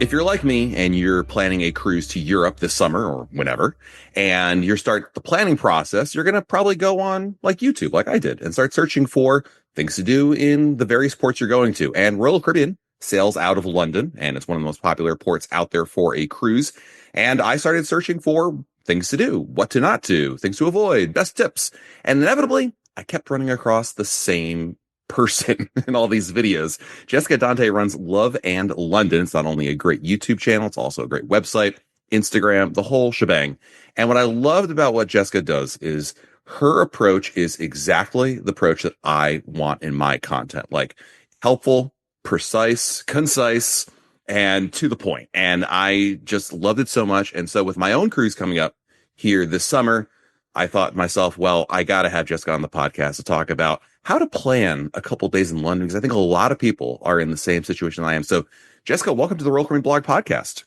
If you're like me and you're planning a cruise to Europe this summer or whenever, and you start the planning process, you're going to probably go on like YouTube, like I did, and start searching for things to do in the various ports you're going to. And Royal Caribbean sails out of London, and it's one of the most popular ports out there for a cruise. And I started searching for things to do, what to not do, things to avoid, best tips. And inevitably, I kept running across the same person in all these videos. Jessica Dante runs Love and London. It's not only a great YouTube channel, it's also a great website, Instagram, the whole shebang. And what I loved about what Jessica does is her approach is exactly the approach that I want in my content, like helpful, precise, concise, and to the point. And I just loved it so much. And so with my own cruise coming up here this summer, I thought to myself, well, I got to have Jessica on the podcast to talk about how to plan a couple days in London, because I think a lot of people are in the same situation I am. So, Jessica, welcome to the Royal Caribbean Blog Podcast.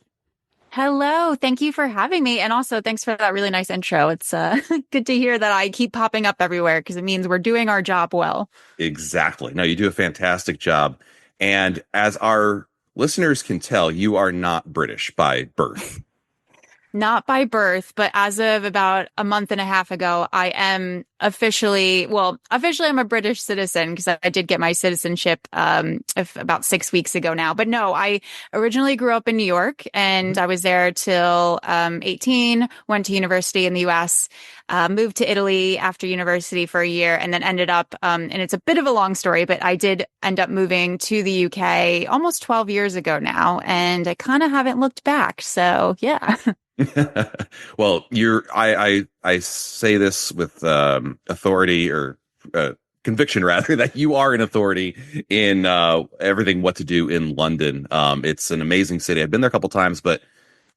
Hello. Thank you for having me. And also thanks for that really nice intro. It's good to hear that I keep popping up everywhere because it means we're doing our job well. Exactly. No, you do a fantastic job. And as our listeners can tell, you are not British by birth. Not by birth, but as of about a month and a half ago, I am officially I'm a British citizen because I did get my citizenship about 6 weeks ago now. But no, I originally grew up in New York and I was there till 18, went to university in the US, moved to Italy after university for a year, and then ended up, and it's a bit of a long story, but I did end up moving to the UK almost 12 years ago now, and I kind of haven't looked back. So yeah. Well, I say this with authority or conviction rather that you are an authority in everything what to do in London. It's an amazing city. I've been there a couple times, but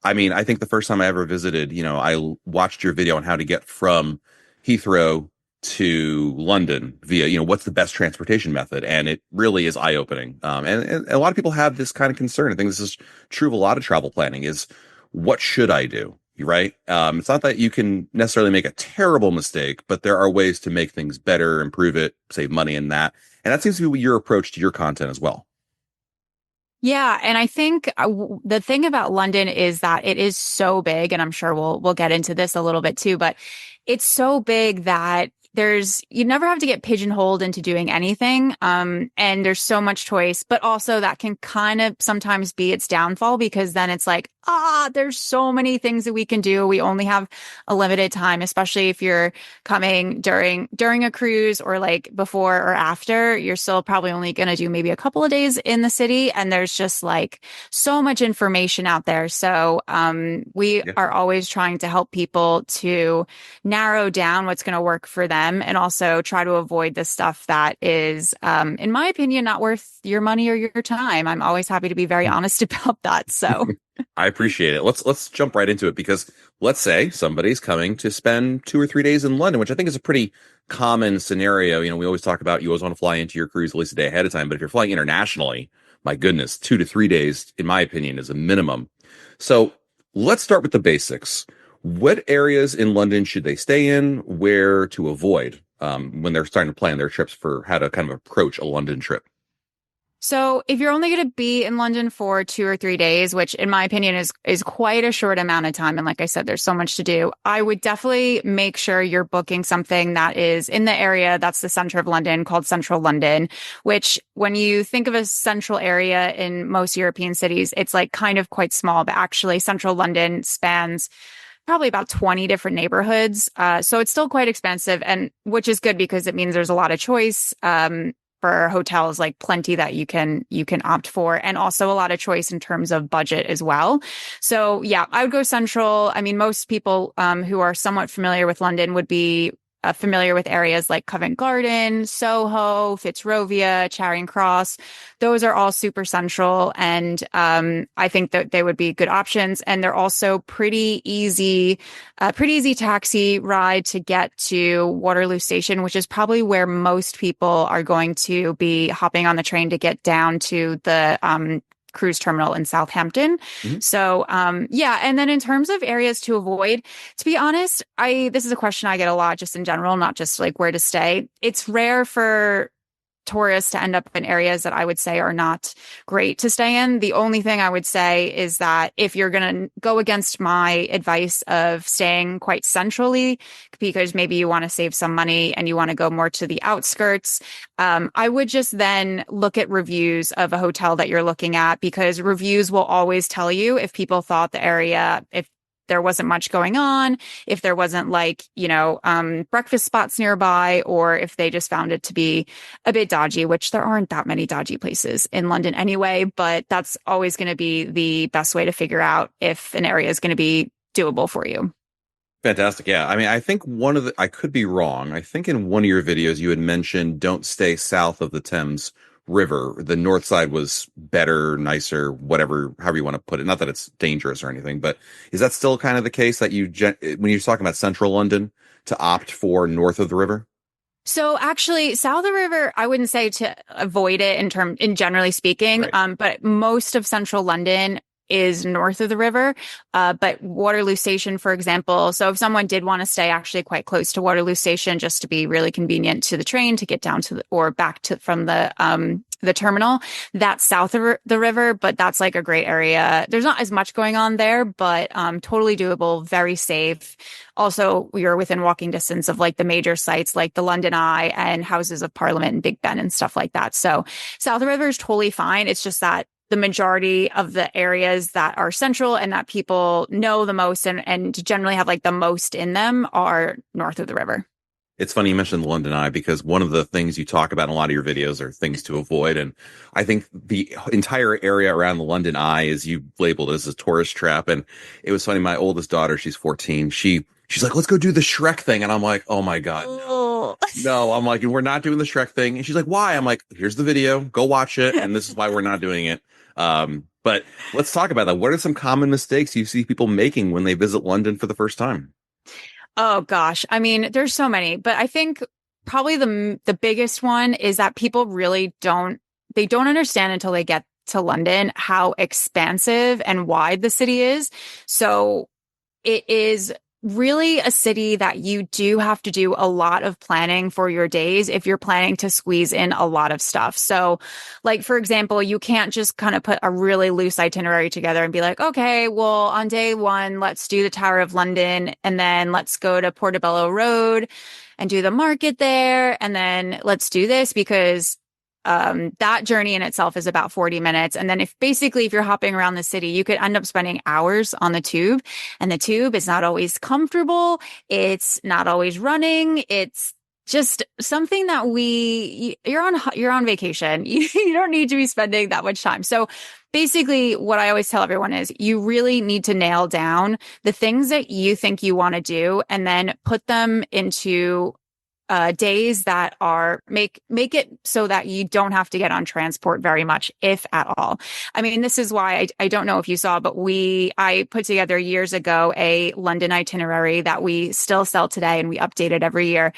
I mean, I think the first time I ever visited, I watched your video on how to get from Heathrow to London via, what's the best transportation method, and it really is eye-opening. And a lot of people have this kind of concern. I think this is true of a lot of travel planning is, what should I do? Right? It's not that you can necessarily make a terrible mistake, but there are ways to make things better, improve it, save money in that. And that seems to be your approach to your content as well. Yeah, and I think the thing about London is that it is so big, and I'm sure we'll get into this a little bit too, but it's so big that you never have to get pigeonholed into doing anything. And there's so much choice, but also that can kind of sometimes be its downfall because then it's like, there's so many things that we can do. We only have a limited time, especially if you're coming during a cruise or like before or after, you're still probably only going to do maybe a couple of days in the city. And there's just like so much information out there. So, we are always trying to help people to narrow down what's going to work for them and also try to avoid the stuff that is, in my opinion, not worth your money or your time. I'm always happy to be very honest about that. So I appreciate it. Let's jump right into it because let's say somebody's coming to spend 2 or 3 days in London, which I think is a pretty common scenario. We always talk about you always want to fly into your cruise at least a day ahead of time, but if you're flying internationally, my goodness, 2 to 3 days, in my opinion, is a minimum. So let's start with the basics. What areas in London should they stay in? Where to avoid when they're starting to plan their trips for how to kind of approach a London trip? So if you're only going to be in London for 2 or 3 days, which in my opinion is quite a short amount of time, and like I said, there's so much to do, I would definitely make sure you're booking something that is in the area that's the center of London called Central London, which when you think of a central area in most European cities, it's like kind of quite small, but actually Central London spans probably about 20 different neighborhoods. So it's still quite expensive, and which is good because it means there's a lot of choice. For hotels, like plenty that you can opt for, and also a lot of choice in terms of budget as well. So yeah, I would go central. I mean, most people who are somewhat familiar with London would be familiar with areas like Covent Garden, Soho, Fitzrovia, Charing Cross. Those are all super central, and I think that they would be good options. And they're also pretty easy taxi ride to get to Waterloo Station, which is probably where most people are going to be hopping on the train to get down to the cruise terminal in Southampton. Mm-hmm. So, yeah. And then in terms of areas to avoid, to be honest, this is a question I get a lot just in general, not just like where to stay. It's rare for tourists to end up in areas that I would say are not great to stay in. The only thing I would say is that if you're going to go against my advice of staying quite centrally, because maybe you want to save some money and you want to go more to the outskirts, I would just then look at reviews of a hotel that you're looking at, because reviews will always tell you if people thought the area, if there wasn't much going on, if there wasn't like, breakfast spots nearby, or if they just found it to be a bit dodgy, which there aren't that many dodgy places in London anyway, but that's always going to be the best way to figure out if an area is going to be doable for you. Fantastic. Yeah. I mean, I think I could be wrong. I think in one of your videos you had mentioned don't stay south of the Thames River. The north side was better, nicer, whatever, however you want to put it. Not that it's dangerous or anything, but is that still kind of the case that when you're talking about central London, to opt for north of the river? So actually, south of the river, I wouldn't say to avoid it in generally speaking, Right. but most of central London is north of the river. But Waterloo Station, for example, so if someone did want to stay actually quite close to Waterloo Station, just to be really convenient to the train to get down to or back to from the terminal, that's south of the river, but that's like a great area. There's not as much going on there, but totally doable, very safe. Also, you're within walking distance of like the major sites like the London Eye and Houses of Parliament and Big Ben and stuff like that. So south of the river is totally fine. It's just that the majority of the areas that are central and that people know the most and generally have like the most in them are north of the river. It's funny you mentioned the London Eye, because one of the things you talk about in a lot of your videos are things to avoid. And I think the entire area around the London Eye is you labeled as a tourist trap. And it was funny. My oldest daughter, she's 14. She's like, let's go do the Shrek thing. And I'm like, oh my God, Oh. no. I'm like, we're not doing the Shrek thing. And she's like, why? I'm like, here's the video, go watch it. And this is why we're not doing it. But let's talk about that. What are some common mistakes you see people making when they visit London for the first time? Oh gosh. I mean, there's so many, but I think probably the biggest one is that people really don't understand until they get to London how expansive and wide the city is. So it is really a city that you do have to do a lot of planning for your days if you're planning to squeeze in a lot of stuff. So, like, for example, you can't just kind of put a really loose itinerary together and be like, okay, well, on day one, let's do the Tower of London and then let's go to Portobello Road and do the market there. And then let's do this because that journey in itself is about 40 minutes. And then if you're hopping around the city, you could end up spending hours on the tube, and the tube is not always comfortable. It's not always running. It's just something that you're on vacation. You don't need to be spending that much time. So basically what I always tell everyone is you really need to nail down the things that you think you want to do and then put them into days that are make it so that you don't have to get on transport very much, if at all. I mean, this is why I don't know if you saw, but I put together years ago a London itinerary that we still sell today and we update it every year.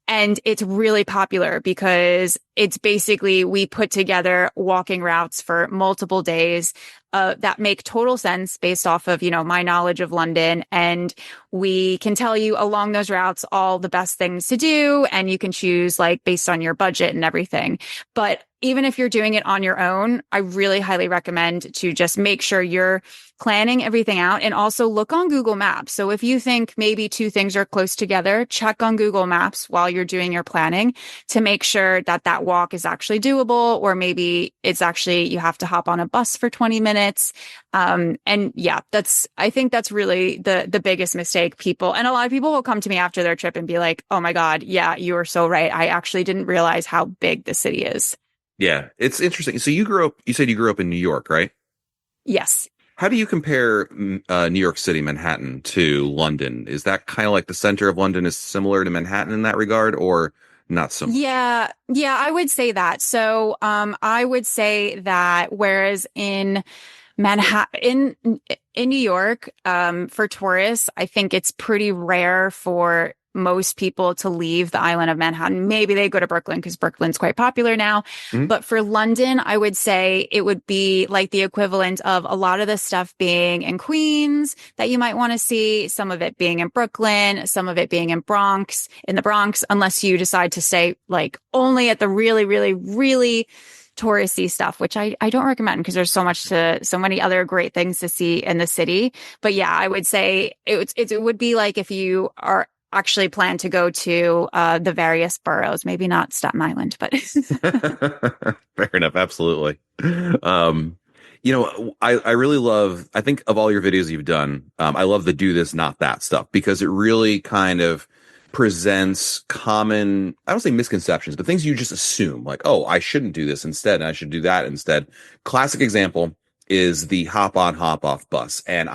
And it's really popular because it's basically we put together walking routes for multiple days that make total sense based off of, my knowledge of London. And we can tell you along those routes all the best things to do. And you can choose like based on your budget and everything. But even if you're doing it on your own, I really highly recommend to just make sure you're planning everything out and also look on Google Maps. So if you think maybe two things are close together, check on Google Maps while you're doing your planning to make sure that that walk is actually doable, or maybe it's actually you have to hop on a bus for 20 minutes. And yeah, I think that's really the biggest mistake people, and a lot of people will come to me after their trip and be like, oh my God, yeah, you are so right. I actually didn't realize how big the city is. Yeah, it's interesting. So you said you grew up in New York, right? Yes. How do you compare New York City, Manhattan to London? Is that kind of like the center of London is similar to Manhattan in that regard, or not so much? Yeah, I would say that. So, I would say that whereas in Manhattan, in New York, for tourists, I think it's pretty rare for most people to leave the island of Manhattan. Maybe they go to Brooklyn because Brooklyn's quite popular now. Mhm. But for London, I would say it would be like the equivalent of a lot of the stuff being in Queens that you might want to see, some of it being in Brooklyn, some of it being in the Bronx, unless you decide to stay like only at the really, really, really touristy stuff, which I don't recommend because there's so many other great things to see in the city. But yeah, I would say it would be like if you are actually plan to go to the various boroughs, maybe not Staten Island, but Fair enough. Absolutely. Um, I really love, I think of all your videos you've done, I love the do this, not that stuff because it really kind of presents common, I don't say misconceptions, but things you just assume like, oh, I shouldn't do this instead. And I should do that instead. Classic example is the hop on, hop off bus. And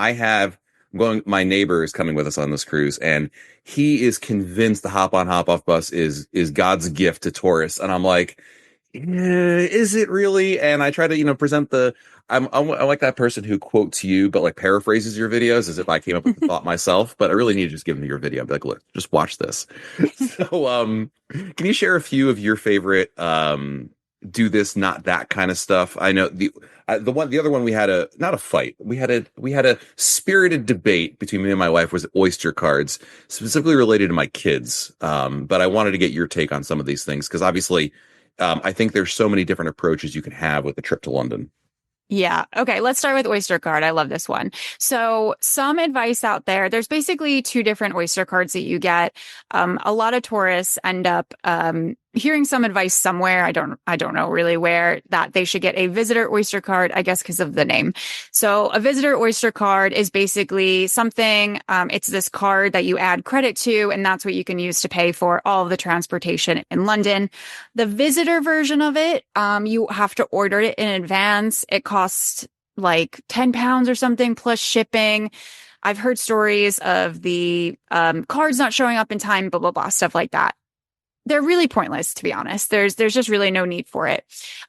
my neighbor is coming with us on this cruise and he is convinced the hop on, hop off bus is God's gift to tourists. And I'm like, is it really? And I try to, present I'm like that person who quotes you, but like paraphrases your videos as if I came up with the thought myself. But I really need to just give them your video. I'd be like, look, just watch this. So, can you share a few of your favorite, do this, not that kind of stuff? I know the other one we had not a fight. We had a spirited debate between me and my wife was Oyster cards, specifically related to my kids. But I wanted to get your take on some of these things because obviously, I think there's so many different approaches you can have with a trip to London. yeah. Okay. Let's start with Oyster card. I love this one. So some advice out there. There's basically two different Oyster cards that you get. A lot of tourists end up, hearing some advice somewhere. I don't know really where that they should get a visitor Oyster card, I guess, because of the name. So a visitor Oyster card is basically something, it's this card that you add credit to, and that's what you can use to pay for all of the transportation in London. The visitor version of it, you have to order it in advance. It costs like £10 or something plus shipping. I've heard stories of the cards not showing up in time, blah, blah, blah, stuff like that. They're really pointless, to be honest. There's just really no need for it.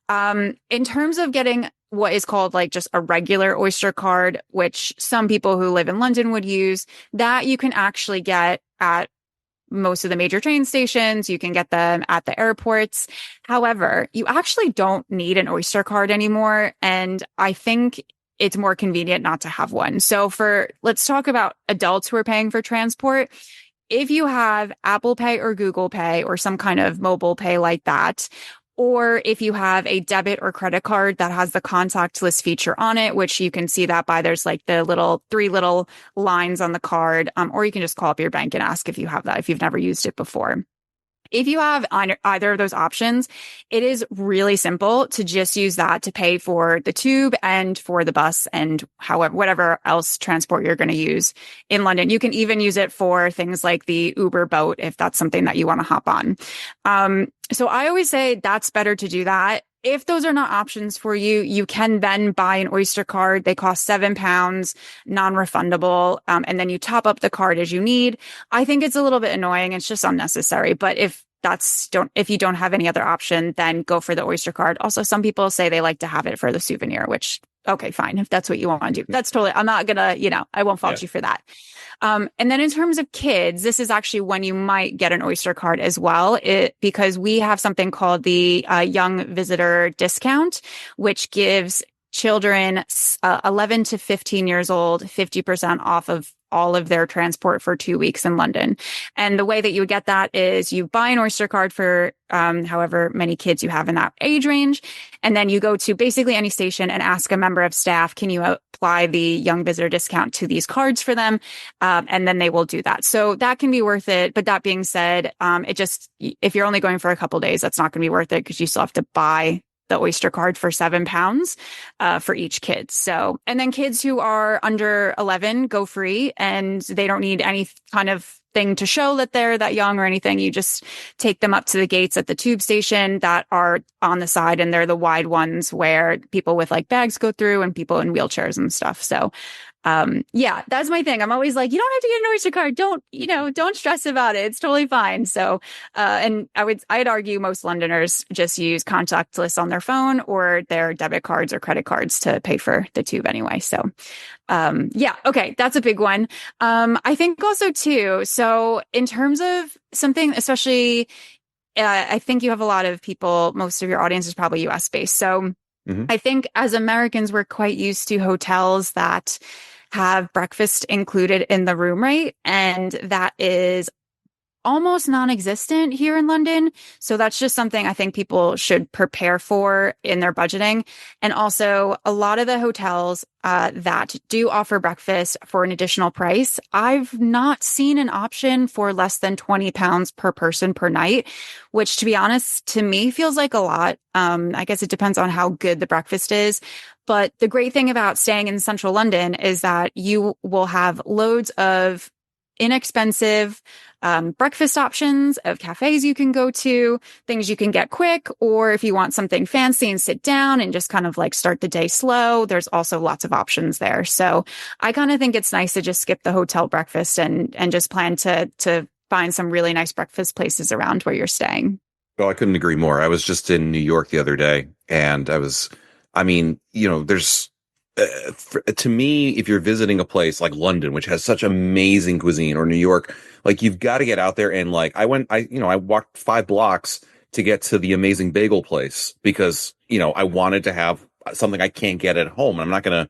In terms of getting what is called like just a regular Oyster card, which some people who live in London would use, that you can actually get at most of the major train stations. You can get them at the airports. However, you actually don't need an Oyster card anymore. And I think it's more convenient not to have one. So let's talk about adults who are paying for transport. If you have Apple Pay or Google Pay or some kind of mobile pay like that, or if you have a debit or credit card that has the contactless feature on it, which you can see that by there's like the three little lines on the card, or you can just call up your bank and ask if you have that, if you've never used it before. If you have either of those options, it is really simple to just use that to pay for the tube and for the bus and whatever else transport you're going to use in London. You can even use it for things like the Uber boat if that's something that you want to hop on. So I always say that's better to do that. If those are not options for you, you can then buy an Oyster card. They cost £7, non-refundable. And then you top up the card as you need. I think it's a little bit annoying. It's just unnecessary. But if you don't have any other option, then go for the Oyster card. Also, some people say they like to have it for the souvenir, which, okay, fine. If that's what you want to do, that's totally, I'm not gonna, I won't fault you for that. And then in terms of kids, this is actually when you might get an Oyster card as well, because we have something called the Young Visitor Discount, which gives children 11 to 15 years old 50% off of all of their transport for 2 weeks in London. And the way that you would get that is you buy an Oyster card for however many kids you have in that age range. And then you go to basically any station and ask a member of staff, can you apply the young visitor discount to these cards for them? And then they will do that. So that can be worth it. But that being said, if you're only going for a couple days, that's not going to be worth it because you still have to buy the Oyster card for £7 for each kid. So, and then kids who are under 11 go free and they don't need any kind of thing to show that they're that young or anything. You just take them up to the gates at the tube station that are on the side, and they're the wide ones where people with like bags go through and people in wheelchairs and stuff. So Yeah, that's my thing. I'm always like, you don't have to get an Oyster card. Don't stress about it. It's totally fine. So, and I'd argue most Londoners just use contactless on their phone or their debit cards or credit cards to pay for the tube anyway. So, yeah, okay, that's a big one. I think also too, so in terms of something, especially, I think you have a lot of people, most of your audience is probably US based. So Hmm. I think as Americans, we're quite used to hotels that have breakfast included in the room rate. And that is almost non-existent here in London. So that's just something I think people should prepare for in their budgeting. And also a lot of the hotels that do offer breakfast for an additional price, I've not seen an option for less than £20 per person per night, which to be honest, to me feels like a lot. I guess it depends on how good the breakfast is. But the great thing about staying in central London is that you will have loads of inexpensive breakfast options of cafes you can go to, things you can get quick, or if you want something fancy and sit down and just kind of like start the day slow, there's also lots of options there. So I kind of think it's nice to just skip the hotel breakfast and just plan to find some really nice breakfast places around where you're staying. Well, I couldn't agree more. I was just in New York the other day, and I mean, there's, to me, if you're visiting a place like London, which has such amazing cuisine, or New York, like you've got to get out there. And like I walked 5 blocks to get to the amazing bagel place because, I wanted to have something I can't get at home. I'm not going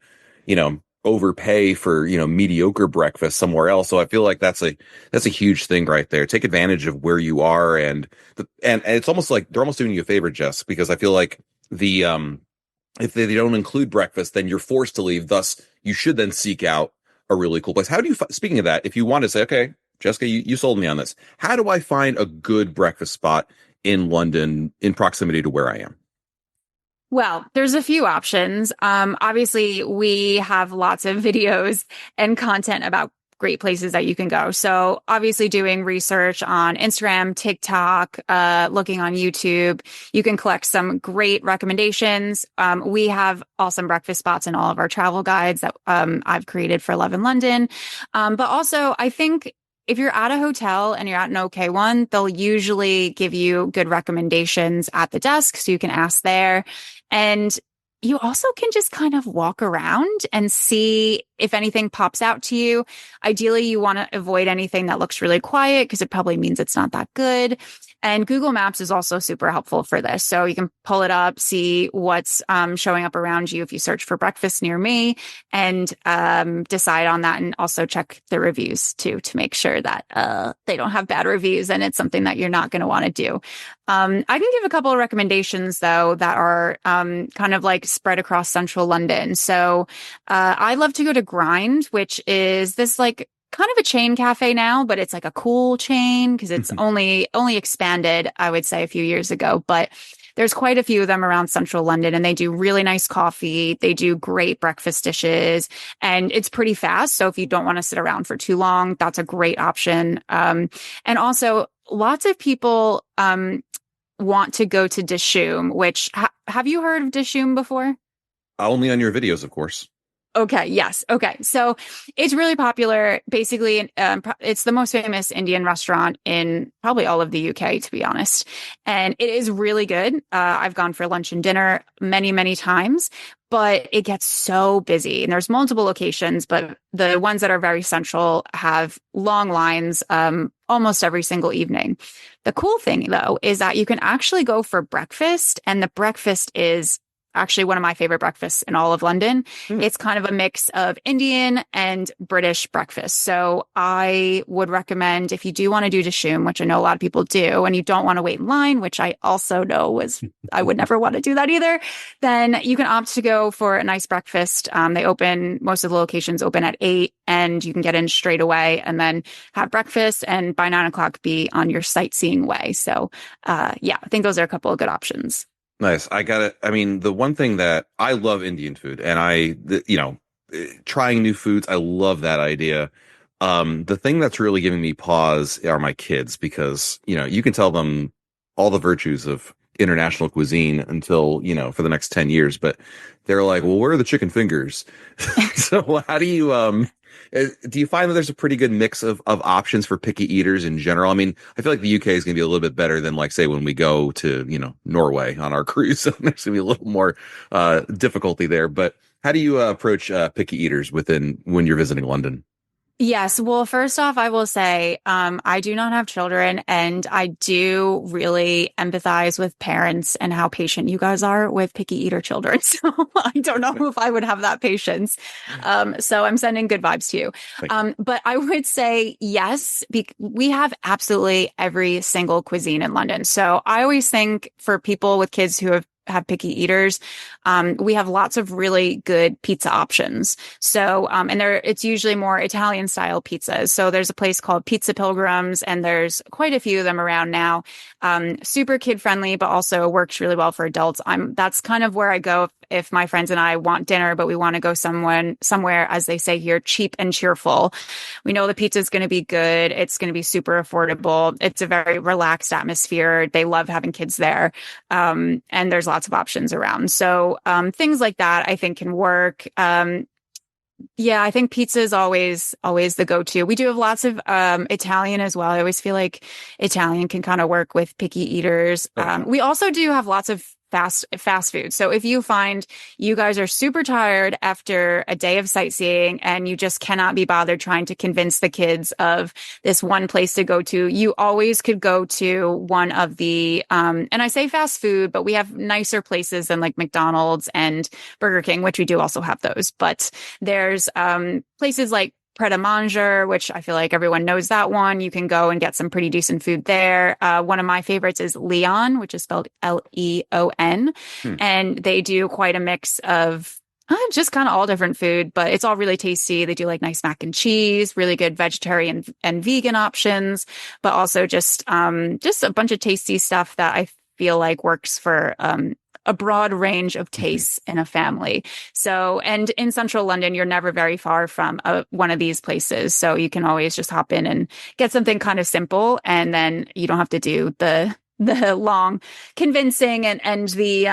to, overpay for, mediocre breakfast somewhere else. So I feel like that's a huge thing right there. Take advantage of where you are. And it's almost like they're almost doing you a favor, Jess, because I feel like if they don't include breakfast, then you're forced to leave. Thus, you should then seek out a really cool place. How do you, speaking of that, if you want to say, okay, Jessica, you sold me on this. How do I find a good breakfast spot in London in proximity to where I am? Well, there's a few options. Obviously, we have lots of videos and content about great places that you can go. So obviously doing research on Instagram, TikTok, looking on YouTube, you can collect some great recommendations. We have awesome breakfast spots in all of our travel guides that I've created for Love in London. But also I think if you're at a hotel and you're at an okay one, they'll usually give you good recommendations at the desk. So you can ask there. And you also can just kind of walk around and see if anything pops out to you. Ideally, you want to avoid anything that looks really quiet because it probably means it's not that good. And Google Maps is also super helpful for this. So you can pull it up, see what's showing up around you if you search for breakfast near me, and decide on that. And also check the reviews too to make sure that they don't have bad reviews and it's something that you're not going to want to do. I can give a couple of recommendations though that are kind of like spread across central London. So I love to go to Grind, which is this like kind of a chain cafe now, but it's like a cool chain because it's only expanded, I would say, a few years ago. But there's quite a few of them around central London, and they do really nice coffee. They do great breakfast dishes, and it's pretty fast. So if you don't want to sit around for too long, that's a great option. And also, lots of people want to go to Dishoom, which have you heard of Dishoom before? Only on your videos, of course. Okay. Yes. Okay. So it's really popular. Basically, it's the most famous Indian restaurant in probably all of the UK, to be honest. And it is really good. I've gone for lunch and dinner many, many times, but it gets so busy. And there's multiple locations, but the ones that are very central have long lines almost every single evening. The cool thing, though, is that you can actually go for breakfast, and the breakfast is actually one of my favorite breakfasts in all of London. It's kind of a mix of Indian and British breakfast. So I would recommend if you do want to do Dishoom, which I know a lot of people do, and you don't want to wait in line, which I also know I would never want to do that either, then you can opt to go for a nice breakfast. Most of the locations open at 8 and you can get in straight away and then have breakfast and by 9 o'clock be on your sightseeing way. So yeah, I think those are a couple of good options. Nice. I mean, the one thing that I love Indian food, and trying new foods, I love that idea. The thing that's really giving me pause are my kids because, you can tell them all the virtues of international cuisine until, for the next 10 years. But they're like, well, where are the chicken fingers? So how do you find that there's a pretty good mix of options for picky eaters in general? I mean, I feel like the UK is going to be a little bit better than, like, say, when we go to, Norway on our cruise. So there's going to be a little more difficulty there. But how do you approach picky eaters when you're visiting London? Yes. Well, first off, I will say, I do not have children, and I do really empathize with parents and how patient you guys are with picky eater children. So I don't know if I would have that patience. So I'm sending good vibes to you. Thank you. But I would say yes, we have absolutely every single cuisine in London. So I always think for people with kids who have picky eaters, we have lots of really good pizza options. So, and it's usually more Italian style pizzas. So there's a place called Pizza Pilgrims, and there's quite a few of them around now. Super kid friendly, but also works really well for adults. That's kind of where I go if my friends and I want dinner, but we want to go somewhere, as they say here, cheap and cheerful. We know the pizza is going to be good. It's going to be super affordable. It's a very relaxed atmosphere. They love having kids there. And there's lots of options around. So, things like that I think can work. Yeah, I think pizza is always the go-to. We do have lots of Italian as well. I always feel like Italian can kind of work with picky eaters. Okay. We also do have lots of fast food. So if you find you guys are super tired after a day of sightseeing and you just cannot be bothered trying to convince the kids of this one place to go to, you always could go to one of the, and I say fast food, but we have nicer places than like McDonald's and Burger King, which we do also have those. But there's places like Pret a Manger, which I feel like everyone knows that one. You can go and get some pretty decent food there. One of my favorites is Leon, which is spelled Leon. And they do quite a mix of just kind of all different food, but it's all really tasty. They do like nice mac and cheese, really good vegetarian and vegan options, but also just a bunch of tasty stuff that I feel like works for a broad range of tastes in a family. So, and in central London, you're never very far from one of these places. So you can always just hop in and get something kind of simple. And then you don't have to do the long convincing and the,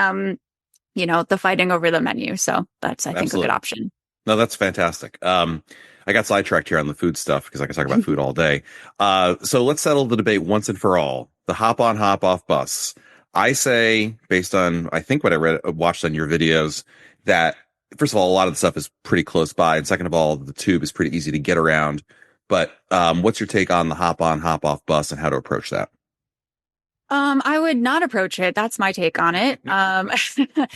the fighting over the menu. So that's, I think, Absolutely. a good option. No, that's fantastic. I got sidetracked here on the food stuff because I could talk about food all day. So let's settle the debate once and for all. The hop on, hop off bus. I say, based on, I think what I watched on your videos, that first of all, a lot of the stuff is pretty close by. And second of all, the tube is pretty easy to get around. But what's your take on the hop on, hop off bus and how to approach that? I would not approach it. That's my take on it.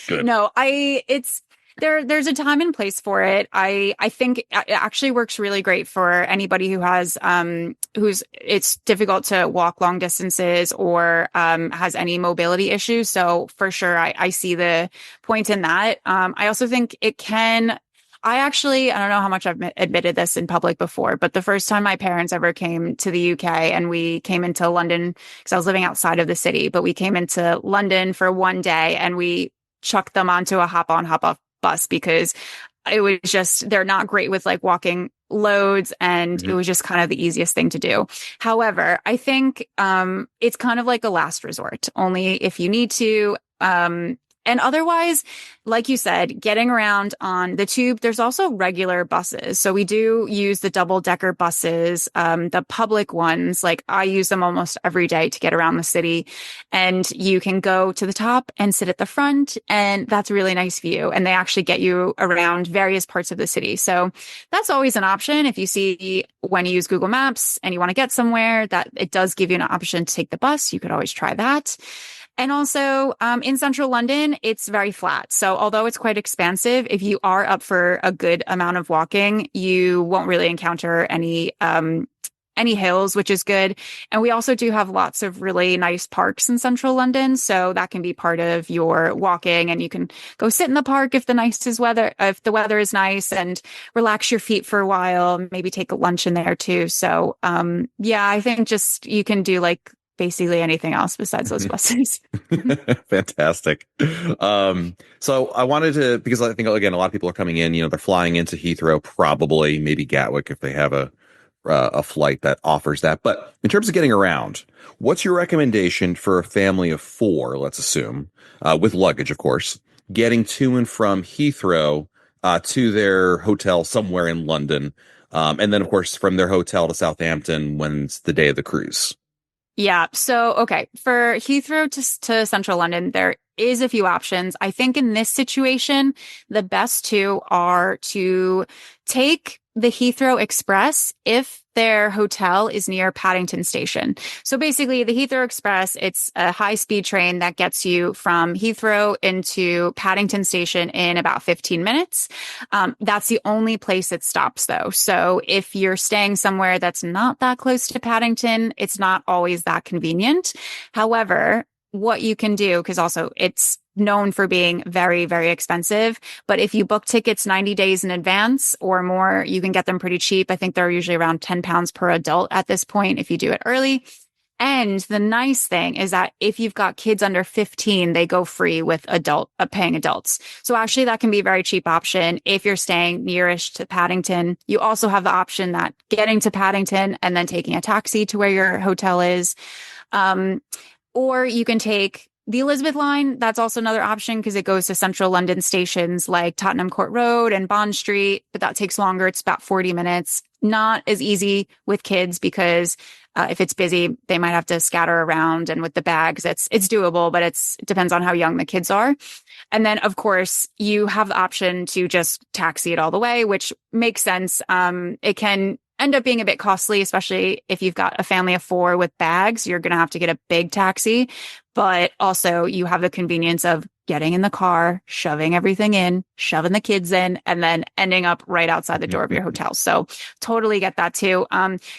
Good. No, there's a time and place for it. I think it actually works really great for anybody who has, it's difficult to walk long distances or, has any mobility issues. So for sure, I see the point in that. I also think I don't know how much I've admitted this in public before, but the first time my parents ever came to the UK and we came into London, because I was living outside of the city, but we came into London for one day and we chucked them onto a hop on, hop off bus because it was just, they're not great with like walking loads and it was just kind of the easiest thing to do. However, I think it's kind of like a last resort, only if you need to. And otherwise, like you said, getting around on the tube, there's also regular buses. So we do use the double-decker buses, the public ones. Like I use them almost every day to get around the city. And you can go to the top and sit at the front, and that's a really nice view. And they actually get you around various parts of the city. So that's always an option. If you see when you use Google Maps and you want to get somewhere, that it does give you an option to take the bus, you could always try that. And also, in central London, it's very flat. So although it's quite expansive, if you are up for a good amount of walking, you won't really encounter any hills, which is good. And we also do have lots of really nice parks in central London. So that can be part of your walking, and you can go sit in the park if the weather is nice, and relax your feet for a while, maybe take a lunch in there too. So, yeah, I think just you can do like basically anything else besides those buses. Fantastic. So I wanted to, because I think, again, a lot of people are coming in, they're flying into Heathrow, probably maybe Gatwick if they have a a flight that offers that. But in terms of getting around, what's your recommendation for a family of four, let's assume, with luggage, of course, getting to and from Heathrow to their hotel somewhere in London? And then, of course, from their hotel to Southampton when it's the day of the cruise. Yeah. So, okay. For Heathrow to central London, there is a few options. I think in this situation, the best two are to take the Heathrow Express if their hotel is near Paddington Station. So basically, the Heathrow Express, it's a high-speed train that gets you from Heathrow into Paddington Station in about 15 minutes. That's the only place it stops, though. So if you're staying somewhere that's not that close to Paddington, it's not always that convenient. However, what you can do, because also it's known for being very, very expensive. But if you book tickets 90 days in advance or more, you can get them pretty cheap. I think they're usually around £10 per adult at this point if you do it early. And the nice thing is that if you've got kids under 15, they go free with paying adults. So actually that can be a very cheap option if you're staying nearish to Paddington. You also have the option that getting to Paddington and then taking a taxi to where your hotel is. Or you can take the Elizabeth line. That's also another option because it goes to central London stations like Tottenham Court Road and Bond Street, but that takes longer. It's about 40 minutes. Not as easy with kids because if it's busy, they might have to scatter around. And with the bags, it's doable, but it depends on how young the kids are. And then, of course, you have the option to just taxi it all the way, which makes sense. It can end up being a bit costly, especially if you've got a family of four with bags. You're going to have to get a big taxi, but also you have the convenience of getting in the car, shoving everything in, shoving the kids in, and then ending up right outside the door of your hotel. So totally get that too.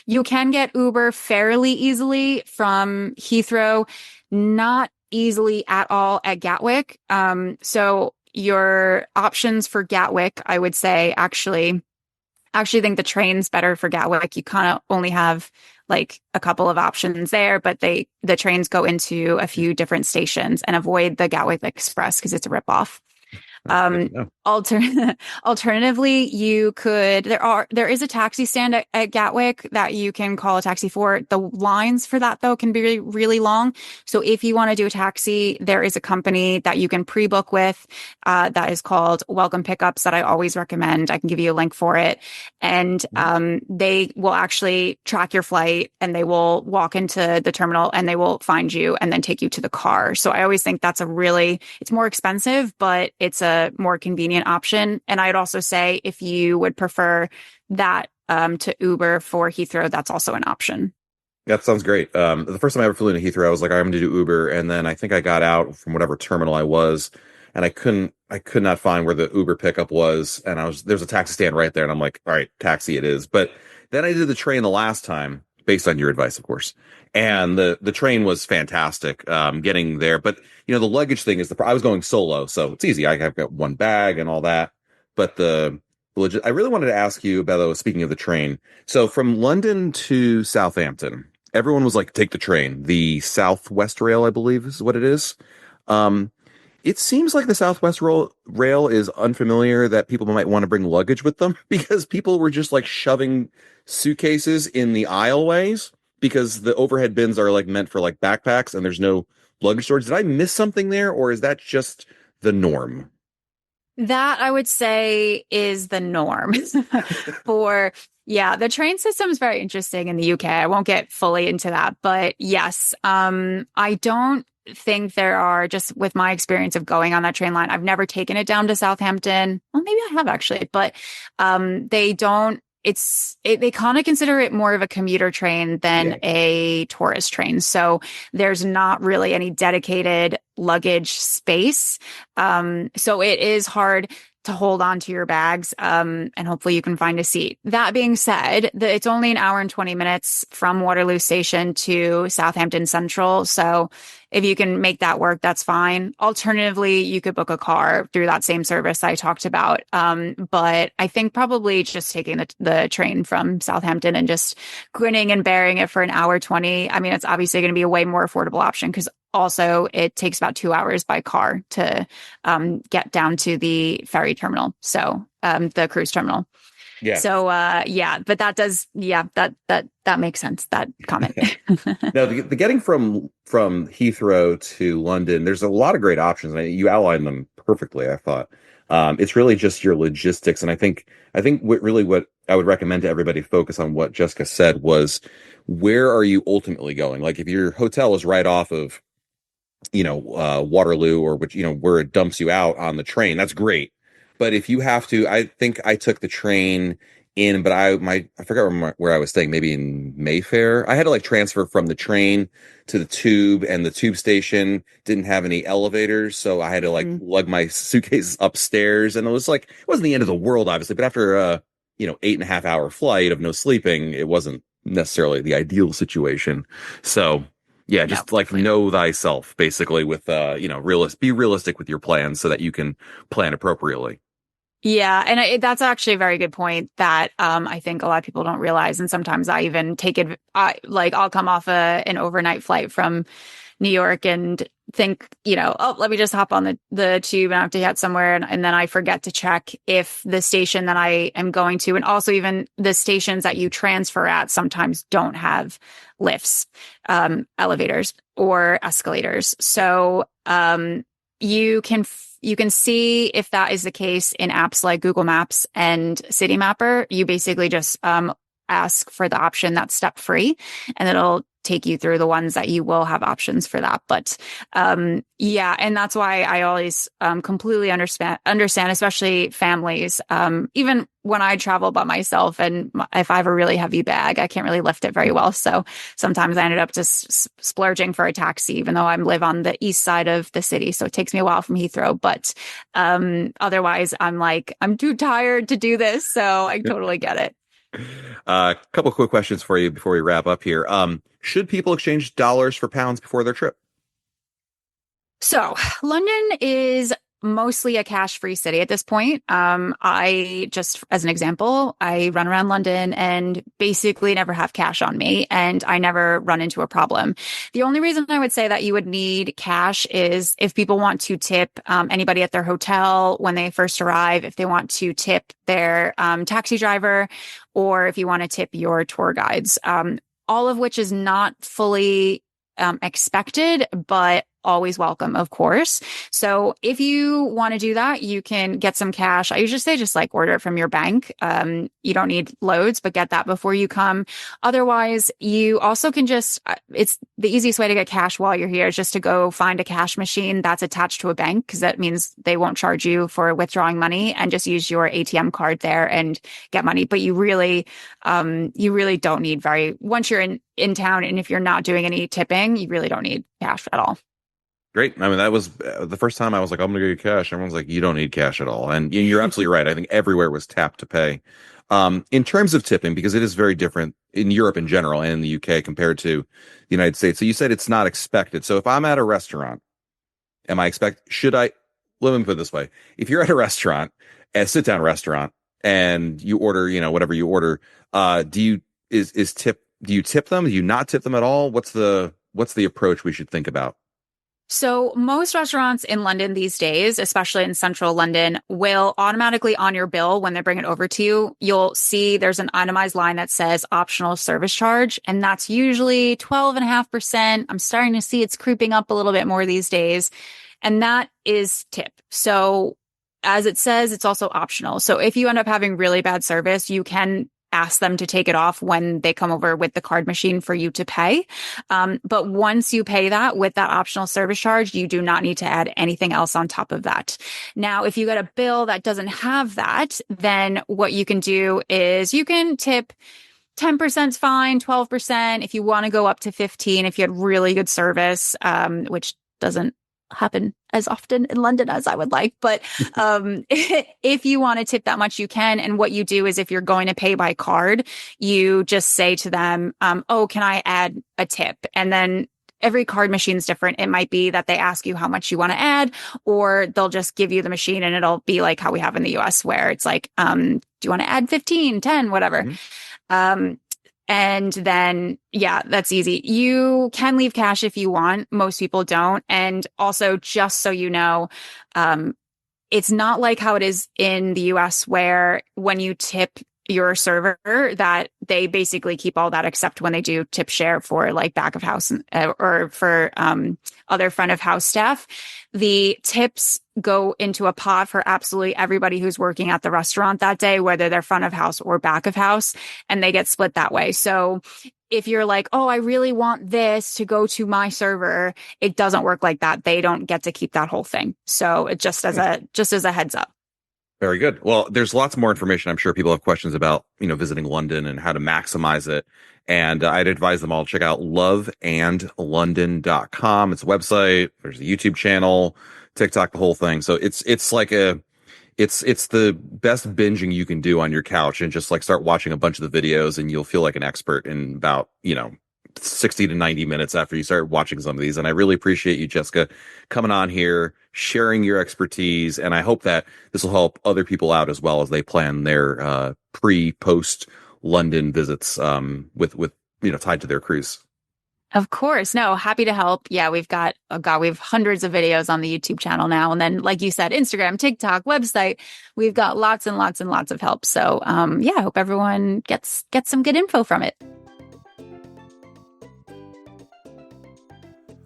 You can get Uber fairly easily from Heathrow, not easily at all at Gatwick. So your options for Gatwick, I would say actually think the train's better for Gatwick. You kind of only have like a couple of options there, but the trains go into a few different stations, and avoid the Gatwick Express because it's a ripoff. Alternatively, there is a taxi stand at Gatwick that you can call a taxi for. The lines for that though can be really, really long. So if you want to do a taxi, there is a company that you can pre-book with, that is called Welcome Pickups that I always recommend. I can give you a link for it. And, they will actually track your flight and they will walk into the terminal and they will find you and then take you to the car. So I always think that's it's more expensive, but it's a more convenient option. And I'd also say if you would prefer that to Uber for Heathrow, that's also an option. That sounds great. The first time I ever flew into Heathrow, I was like, I'm going to do Uber. And then I think I got out from whatever terminal I was and I could not find where the Uber pickup was. And there's a taxi stand right there. And I'm like, all right, taxi it is. But then I did the train the last time, based on your advice, of course. And the train was fantastic, getting there. But, the luggage thing is I was going solo, so it's easy. I've got one bag and all that. But I really wanted to ask you about, speaking of the train. So from London to Southampton, everyone was like, take the train. The Southwest Rail, I believe is what it is. It seems like the Southwest Rail is unfamiliar that people might want to bring luggage with them because people were just like shoving suitcases in the aisleways because the overhead bins are like meant for like backpacks and there's no luggage storage. Did I miss something there, or is that just the norm? That I would say is the norm the train system is very interesting in the UK. I won't get fully into that, but yes, I don't think there are, just with my experience of going on that train line, I've never taken it down to Southampton. Well, maybe I have actually, but they don't. They kind of consider it more of a commuter train than a tourist train. So there's not really any dedicated luggage space. So it is hard to hold on to your bags, and hopefully you can find a seat. That being said, it's only an hour and 20 minutes from Waterloo Station to Southampton Central. So if you can make that work, that's fine. Alternatively, you could book a car through that same service I talked about. But I think probably just taking the train from Southampton and just grinning and bearing it for an hour 20. I mean, it's obviously going to be a way more affordable option because also it takes about 2 hours by car to get down to the ferry terminal. So the cruise terminal. Yeah. So, yeah, but that makes sense, that comment. Now, the getting from Heathrow to London, there's a lot of great options. And you outlined them perfectly, I thought. It's really just your logistics, and I think what I would recommend to everybody focus on what Jessica said was where are you ultimately going? Like if your hotel is right off of Waterloo or which, where it dumps you out on the train, that's great. But if you have to, I think I took the train in, but I forgot where I was staying, maybe in Mayfair. I had to like transfer from the train to the tube, and the tube station didn't have any elevators. So I had to like Mm, lug my suitcases upstairs, and it wasn't the end of the world, obviously, but after a, 8.5 hour flight of no sleeping, it wasn't necessarily the ideal situation. So yeah, no, just like definitely. know thyself, basically, with be realistic with your plans so that you can plan appropriately. Yeah, and that's actually a very good point that I think a lot of people don't realize. And sometimes I even take it, like I'll come off an overnight flight from New York and think, oh, let me just hop on the tube and I have to get somewhere. And then I forget to check if the station that I am going to, and also even the stations that you transfer at sometimes don't have lifts, elevators or escalators. So you can see if that is the case in apps like Google Maps and City Mapper. You basically just ask for the option that's step free, and it'll take you through the ones that you will have options for that. But yeah, and that's why I always completely understand, especially families. Even when I travel by myself, and if I have a really heavy bag, I can't really lift it very well. So sometimes I ended up just splurging for a taxi, even though I live on the east side of the city. So it takes me a while from Heathrow. But otherwise, I'm like, I'm too tired to do this. So I totally get it. A couple quick questions for you before we wrap up here. Should people exchange dollars for pounds before their trip? So London is mostly a cash-free city at this point. I just, as an example, I run around London and basically never have cash on me, and I never run into a problem. The only reason I would say that you would need cash is if people want to tip anybody at their hotel when they first arrive, if they want to tip their taxi driver, or if you want to tip your tour guides. All of which is not fully expected, but always welcome, of course. So if you want to do that, you can get some cash. I usually say just like order it from your bank. You don't need loads, but get that before you come. Otherwise, you also can it's the easiest way to get cash while you're here is just to go find a cash machine that's attached to a bank, because that means they won't charge you for withdrawing money, and just use your ATM card there and get money. But you really don't need once you're in town, and if you're not doing any tipping, you really don't need cash at all. Great. I mean, that was the first time I was like, I'm going to get cash. Everyone's like, you don't need cash at all. And you're absolutely right. I think everywhere was tap to pay. In terms of tipping, because it is very different in Europe in general and in the UK compared to the United States. So you said it's not expected. So if I'm at a restaurant, should I, let me put it this way. If you're at a restaurant, a sit down restaurant, and you order, whatever you order, do you tip them? Do you not tip them at all? What's the approach we should think about? So most restaurants in London these days, especially in central London, will automatically on your bill when they bring it over to you, you'll see there's an itemized line that says optional service charge, and that's usually 12.5%. I'm starting to see it's creeping up a little bit more these days, and that is tip. So as it says, it's also optional. So if you end up having really bad service, you can ask them to take it off when they come over with the card machine for you to pay. But once you pay that with that optional service charge, you do not need to add anything else on top of that. Now, if you get a bill that doesn't have that, then what you can do is you can tip 10% is fine, 12%. If you want to go up to 15, if you had really good service, which doesn't happen as often in London as I would like. But if you want to tip that much, you can. And what you do is if you're going to pay by card, you just say to them, oh, can I add a tip? And then every card machine is different. It might be that they ask you how much you want to add, or they'll just give you the machine and it'll be like how we have in the US where it's like, do you want to add 15, 10, whatever. Um, and then, yeah, that's easy. You can leave cash if you want. Most people don't. And also, just so you know, it's not like how it is in the US where when you tip your server that they basically keep all that except when they do tip share for like back of house or for other front of house staff. The tips go into a pot for absolutely everybody who's working at the restaurant that day, whether they're front of house or back of house, and they get split that way. So if you're like, oh, I really want this to go to my server, it doesn't work like that. They don't get to keep that whole thing. So it just as a heads up. Very good. Well, there's lots more information. I'm sure people have questions about, visiting London and how to maximize it. And I'd advise them all to check out loveandlondon.com. It's a website. There's a YouTube channel, TikTok, the whole thing. So it's the best binging you can do on your couch, and just like start watching a bunch of the videos, and you'll feel like an expert in about, 60 to 90 minutes after you start watching some of these. And I really appreciate you, Jessica, coming on here, sharing your expertise. And I hope that this will help other people out as well as they plan their post London visits with tied to their cruise. Of course. No, happy to help. Yeah, we have hundreds of videos on the YouTube channel now. And then, like you said, Instagram, TikTok, website, we've got lots and lots and lots of help. So I hope everyone gets some good info from it.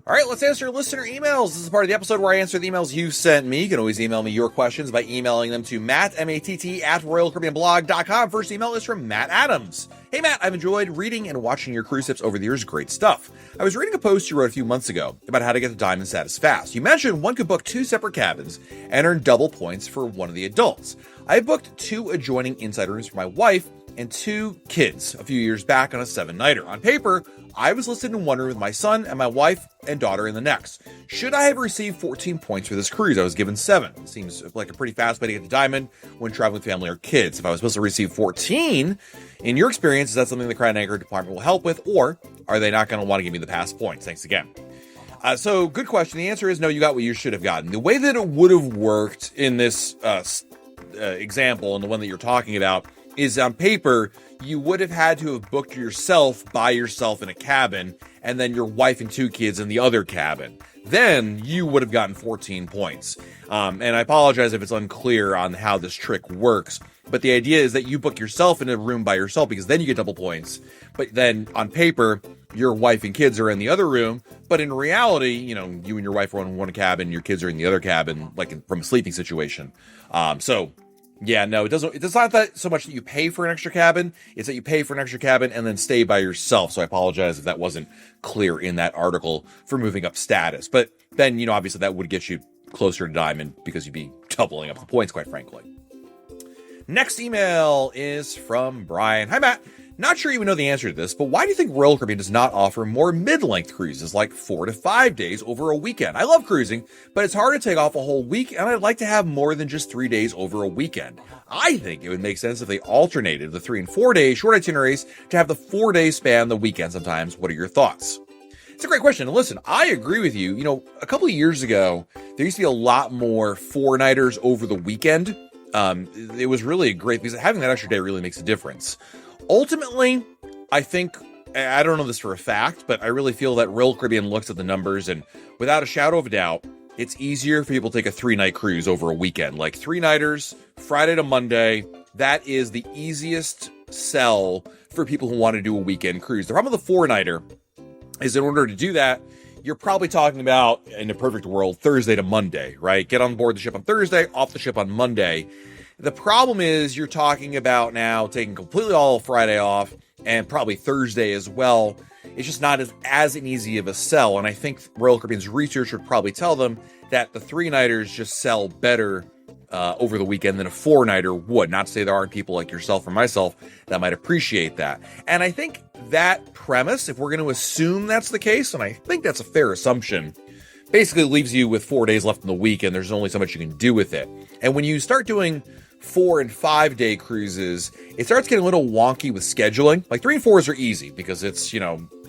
All right, let's answer listener emails. This is part of the episode where I answer the emails you've sent me. You can always email me your questions by emailing them to Matt, M-A-T-T, @RoyalCaribbeanBlog.com. First email is from Matt Adams. Hey, Matt, I've enjoyed reading and watching your cruise tips over the years. Great stuff. I was reading a post you wrote a few months ago about how to get the diamond status fast. You mentioned one could book 2 separate cabins and earn double points for one of the adults. I booked 2 adjoining inside rooms for my wife and 2 kids a few years back on a 7-nighter. On paper, I was listed in one room with my son and my wife and daughter in the next. Should I have received 14 points for this cruise? I was given 7. Seems like a pretty fast way to get the diamond when traveling with family or kids. If I was supposed to receive 14, in your experience, is that something the Crown Anchor department will help with, or are they not going to want to give me the past points? Thanks again. So good question. The answer is no, you got what you should have gotten. The way that it would have worked in this example, and the one that you're talking about, is on paper, you would have had to have booked yourself by yourself in a cabin, and then your wife and 2 kids in the other cabin. Then you would have gotten 14 points. And I apologize if it's unclear on how this trick works, but the idea is that you book yourself in a room by yourself, because then you get double points. But then on paper, your wife and kids are in the other room, but in reality, you and your wife are in one cabin, your kids are in the other cabin, from a sleeping situation. Yeah, no, it's not that so much that you pay for an extra cabin. It's that you pay for an extra cabin and then stay by yourself. So I apologize if that wasn't clear in that article for moving up status. But then, obviously that would get you closer to diamond because you'd be doubling up the points, quite frankly. Next email is from Brian. Hi, Matt. Not sure you would know the answer to this, but why do you think Royal Caribbean does not offer more mid-length cruises like 4 to 5 days over a weekend? I love cruising, but it's hard to take off a whole week, and I'd like to have more than just 3 days over a weekend. I think it would make sense if they alternated the 3 and 4 day short itineraries to have the 4 days span the weekend sometimes. What are your thoughts? It's a great question. And listen, I agree with you. A couple of years ago, there used to be a lot more 4-nighters over the weekend. It was really great because having that extra day really makes a difference. Ultimately, I think, I don't know this for a fact, but I really feel that Royal Caribbean looks at the numbers, and without a shadow of a doubt, it's easier for people to take a 3-night cruise over a weekend. Like 3-nighters, Friday to Monday, that is the easiest sell for people who want to do a weekend cruise. The problem with the 4-nighter is in order to do that, you're probably talking about, in a perfect world, Thursday to Monday, right? Get on board the ship on Thursday, off the ship on Monday. The problem is you're talking about now taking completely all Friday off and probably Thursday as well. It's just not as an easy of a sell. And I think Royal Caribbean's research would probably tell them that the 3-nighters just sell better over the weekend than a 4-nighter would. Not to say there aren't people like yourself or myself that might appreciate that. And I think that premise, if we're going to assume that's the case, and I think that's a fair assumption, basically leaves you with 4 days left in the week, and there's only so much you can do with it. And when you start doing 4 and 5 day cruises, it starts getting a little wonky with scheduling. Like 3 and 4s are easy because it's,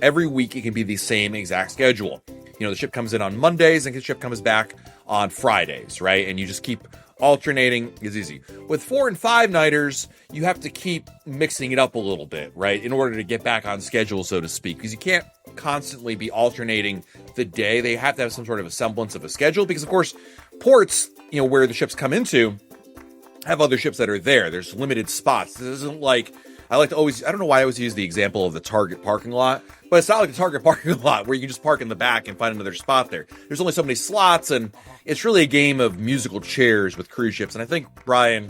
every week it can be the same exact schedule. The ship comes in on Mondays and the ship comes back on Fridays, right? And you just keep alternating. It's easy. With 4 and 5-nighters, you have to keep mixing it up a little bit, right? In order to get back on schedule, so to speak, because you can't constantly be alternating the day. They have to have some sort of a semblance of a schedule because, of course, ports, where the ships come into, have other ships that are there. There's limited spots. This isn't like, I don't know why I always use the example of the Target parking lot, but it's not like a Target parking lot where you can just park in the back and find another spot there. There's only so many slots, and it's really a game of musical chairs with cruise ships. And I think, Brian,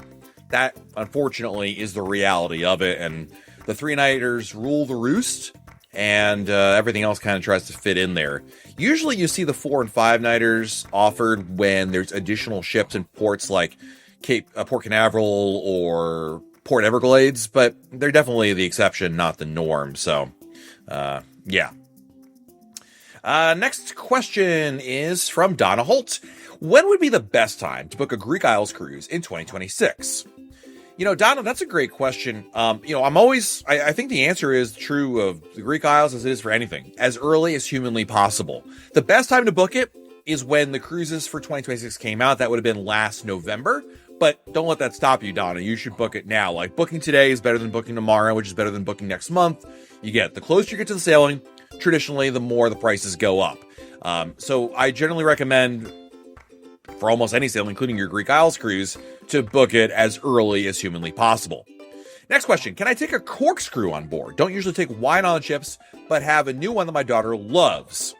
that unfortunately is the reality of it. And the 3-nighters rule the roost, and everything else kind of tries to fit in there. Usually you see the 4 and 5-nighters offered when there's additional ships in ports like Port Canaveral or Port Everglades, but they're definitely the exception, not the norm. So, yeah. Next question is from Donna Holt. When would be the best time to book a Greek Isles cruise in 2026? Donna, that's a great question. I think the answer is true of the Greek Isles as it is for anything, as early as humanly possible. The best time to book it is when the cruises for 2026 came out. That would have been last November. But don't let that stop you, Donna. You should book it now. Like, booking today is better than booking tomorrow, which is better than booking next month. The closer you get to the sailing, traditionally, the more the prices go up. So I generally recommend, for almost any sailing, including your Greek Isles cruise, to book it as early as humanly possible. Next question. Can I take a corkscrew on board? Don't usually take wine on the ships, but have a new one that my daughter loves.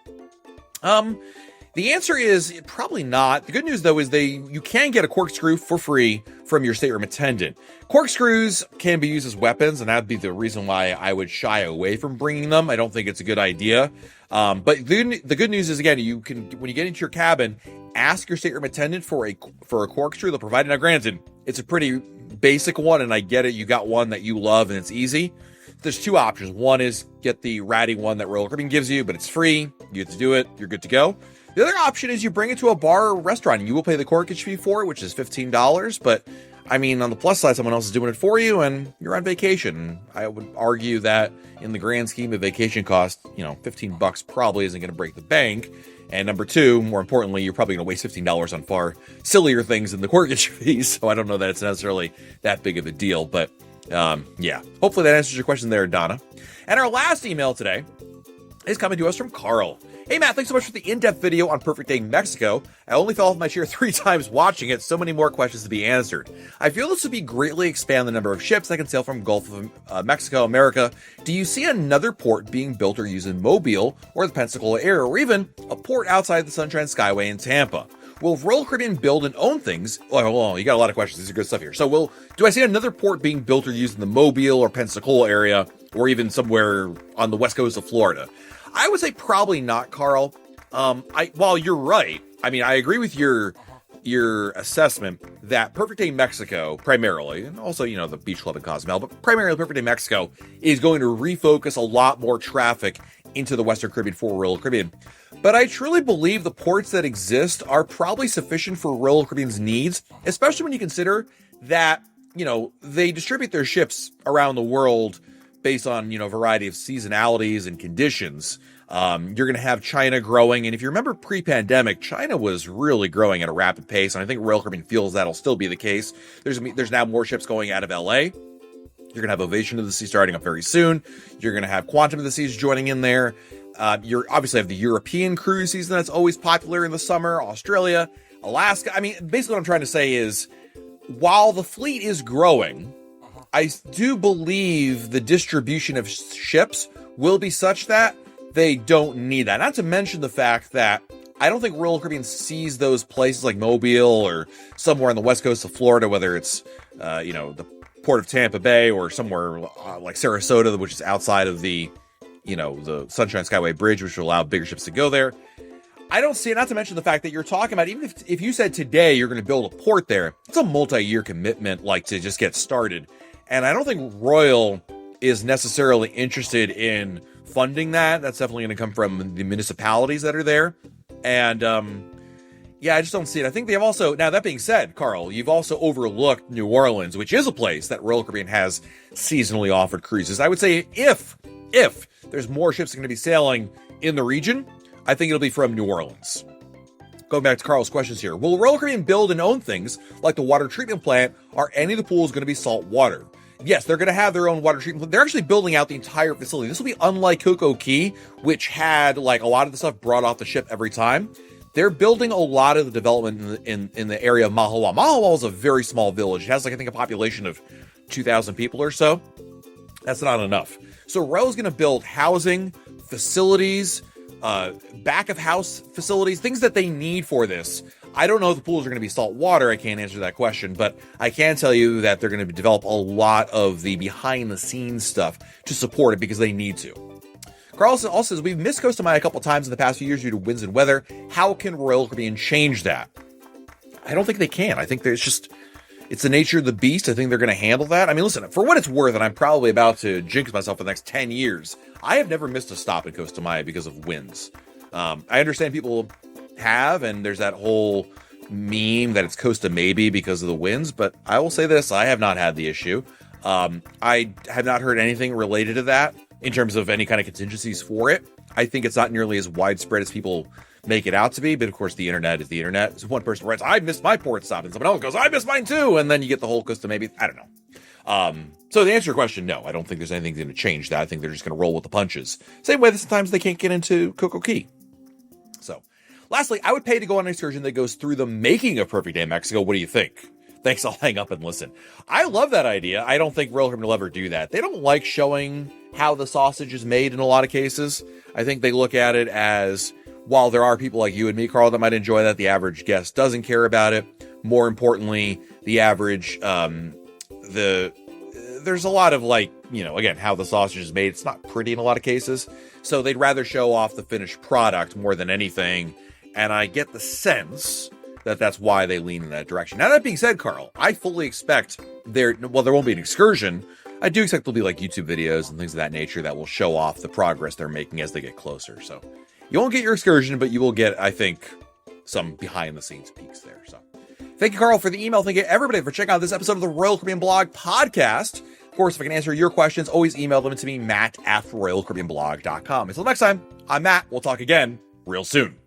The answer is probably not. The good news, though, is you can get a corkscrew for free from your stateroom attendant. Corkscrews can be used as weapons, and that'd be the reason why I would shy away from bringing them. I don't think it's a good idea. But the good news is, again, you can, when you get into your cabin, ask your stateroom attendant for a corkscrew. They'll provide it. Now, granted, it's a pretty basic one, and I get it. You got one that you love, and it's easy. There's two options. One is get the ratty one that Royal Caribbean gives you, but it's free. You get to do it. You're good to go. The other option is you bring it to a bar or restaurant, and you will pay the corkage fee for it, which is $15. But, I mean, on the plus side, someone else is doing it for you, and you're on vacation. I would argue that in the grand scheme of vacation cost, $15 probably isn't going to break the bank. And number two, more importantly, you're probably going to waste $15 on far sillier things than the corkage fees. So I don't know that it's necessarily that big of a deal. But, yeah, hopefully that answers your question there, Donna. And our last email today is coming to us from Carl. Hey, Matt, thanks so much for the in-depth video on Perfect Day Mexico. I only fell off my chair 3 times watching it, so many more questions to be answered. I feel this would be greatly expand the number of ships that can sail from Gulf of Mexico, America. Do you see another port being built or used in Mobile or the Pensacola area, or even a port outside the Sunshine Skyway in Tampa? Will Royal Caribbean build and own things? Well, you got a lot of questions. These are good stuff here. So do I see another port being built or used in the Mobile or Pensacola area, or even somewhere on the west coast of Florida? I would say probably not, Carl. While you're right, I mean, I agree with your assessment that Perfect Day Mexico, primarily, and also, the Beach Club in Cozumel, but primarily Perfect Day Mexico is going to refocus a lot more traffic into the Western Caribbean for Royal Caribbean. But I truly believe the ports that exist are probably sufficient for Royal Caribbean's needs, especially when you consider that, they distribute their ships around the world based on, a variety of seasonalities and conditions. You're going to have China growing. And if you remember pre-pandemic, China was really growing at a rapid pace. And I think Royal Caribbean feels that'll still be the case. There's now more ships going out of LA. You're going to have Ovation of the Sea starting up very soon. You're going to have Quantum of the Seas joining in there. You obviously have the European cruise season that's always popular in the summer, Australia, Alaska. I mean, basically what I'm trying to say is, while the fleet is growing, I do believe the distribution of ships will be such that they don't need that. Not to mention the fact that I don't think Royal Caribbean sees those places like Mobile or somewhere on the west coast of Florida, whether it's, the port of Tampa Bay or somewhere like Sarasota, which is outside of the Sunshine Skyway Bridge, which will allow bigger ships to go there. I don't see it, not to mention the fact that you're talking about, even if you said today you're going to build a port there, it's a multi-year commitment, like, to just get started. And I don't think Royal is necessarily interested in funding that. That's definitely going to come from the municipalities that are there. And, I just don't see it. I think they have also, now that being said, Carl, you've also overlooked New Orleans, which is a place that Royal Caribbean has seasonally offered cruises. I would say if there's more ships that are going to be sailing in the region, I think it'll be from New Orleans. Going back to Carl's questions here. Will Royal Caribbean build and own things like the water treatment plant? Are any of the pools going to be salt water? Yes, they're going to have their own water treatment plant. They're actually building out the entire facility. This will be unlike Coco Key, which had a lot of the stuff brought off the ship every time. they're building a lot of the development in the area of Mahawa. Mahawa is a very small village. It has like, I think, a population of 2,000 people or so. That's not enough. So Royal's going to build housing, facilities, back of house facilities, things that they need for this. I don't know if the pools are going to be salt water. I can't answer that question, but I can tell you that they're going to develop a lot of the behind the scenes stuff to support it because they need to. Carlson also says, we've missed Costa Maya a couple times in the past few years due to winds and weather. How can Royal Caribbean change that? I don't think they can. I think it's the nature of the beast. I think they're going to handle that. I mean, listen, for what it's worth, and I'm probably about to jinx myself for the next 10 years, I have never missed a stop in Costa Maya because of winds. I understand people have, and there's that whole meme that it's Costa maybe because of the winds, but I will say this, I have not had the issue. I have not heard anything related to that in terms of any kind of contingencies for it. I think it's not nearly as widespread as people make it out to be, but of course the internet is the internet. So one person writes, I missed my port stop, and someone else goes, I missed mine too, and then you get the whole Costa maybe. I don't know. So to answer your question, no, I don't think there's anything going to change that. I think they're just going to roll with the punches. Same way that sometimes they can't get into Coco Key. So lastly, I would pay to go on an excursion that goes through the making of Perfect Day in Mexico. What do you think? Thanks, I'll hang up and listen. I love that idea. I don't think Royal Caribbean will ever do that. They don't like showing how the sausage is made in a lot of cases. I think they look at it as, while there are people like you and me, Carl, that might enjoy that, the average guest doesn't care about it. More importantly, the average, there's a lot of like, again, how the sausage is made. It's not pretty in a lot of cases. So they'd rather show off the finished product more than anything. And I get the sense that that's why they lean in that direction. Now, that being said, Carl, I fully expect there won't be an excursion. I do expect there'll be like YouTube videos and things of that nature that will show off the progress they're making as they get closer. So you won't get your excursion, but you will get, I think, some behind the scenes peeks there. So thank you, Carl, for the email. Thank you, everybody, for checking out this episode of the Royal Caribbean Blog podcast. Of course, if I can answer your questions, always email them to me, Matt@RoyalCaribbeanBlog.com. Until next time, I'm Matt. We'll talk again real soon.